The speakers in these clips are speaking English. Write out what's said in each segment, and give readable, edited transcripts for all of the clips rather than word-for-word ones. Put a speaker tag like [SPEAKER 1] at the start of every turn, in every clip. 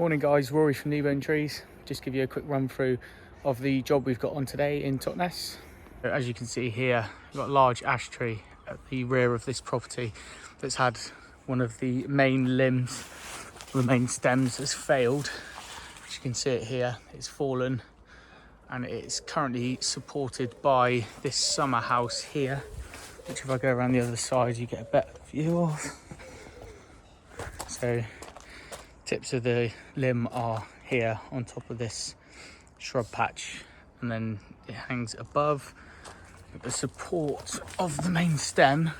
[SPEAKER 1] Morning guys, Rory from Kneebone Trees. Just give you a quick run through of the job we've got on today in Totnes. As you can see here, we've got a large ash tree at the rear of this property that's had one of the main limbs, the main stems has failed. As you can see it here, it's fallen and it's currently supported by this summer house here, which if I go around the other side you get a better view of. So tips of the limb are here on top of this shrub patch, and then it hangs above. But the support of the main stem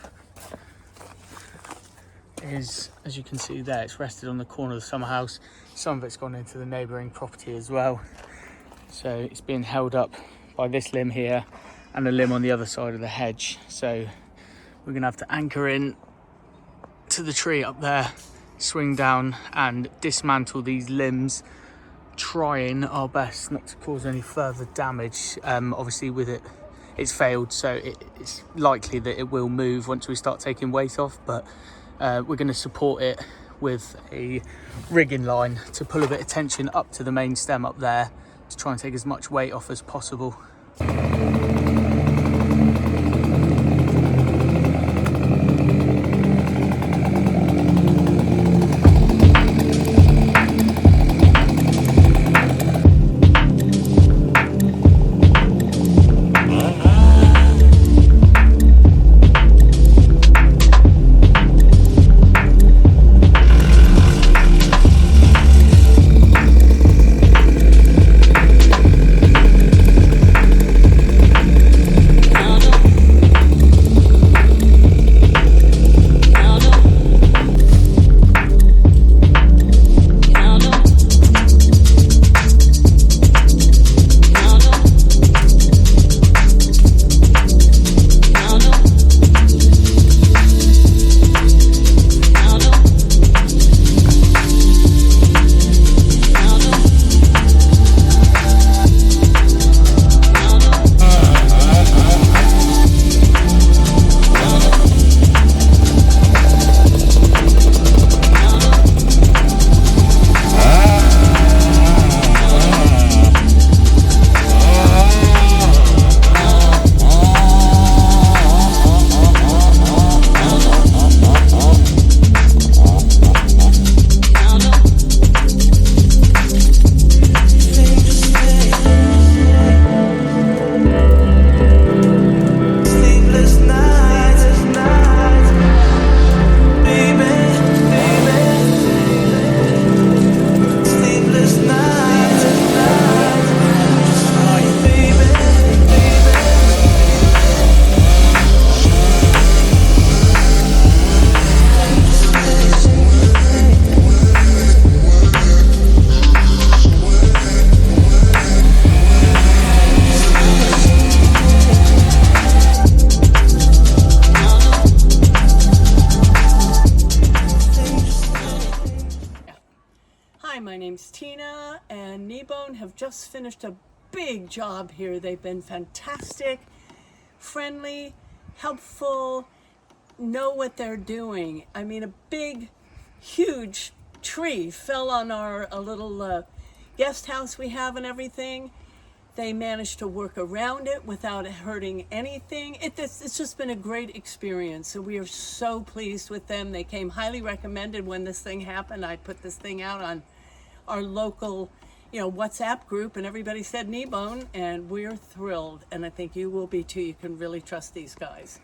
[SPEAKER 1] is, as you can see there, it's rested on the corner of the summer house. Some of it's gone into the neighbouring property as well. So it's being held up by this limb here and a limb on the other side of the hedge. So we're gonna have to anchor in to the tree up there, swing down and dismantle these limbs, trying our best not to cause any further damage. Obviously with it's failed, so it's likely that it will move once we start taking weight off, but we're going to support it with a rigging line to pull a bit of tension up to the main stem up there to try and take as much weight off as possible.
[SPEAKER 2] Hi, my name's Tina, and Kneebone have just finished a big job here. They've been fantastic, friendly, helpful, know what they're doing. I mean, a big, huge tree fell on a little guest house we have and everything. They managed to work around it without it hurting anything. It's just been a great experience. So we are so pleased with them. They came highly recommended when this thing happened. I put this thing out on our local, WhatsApp group, and everybody said Kneebone, and we're thrilled. And I think you will be too. You can really trust these guys.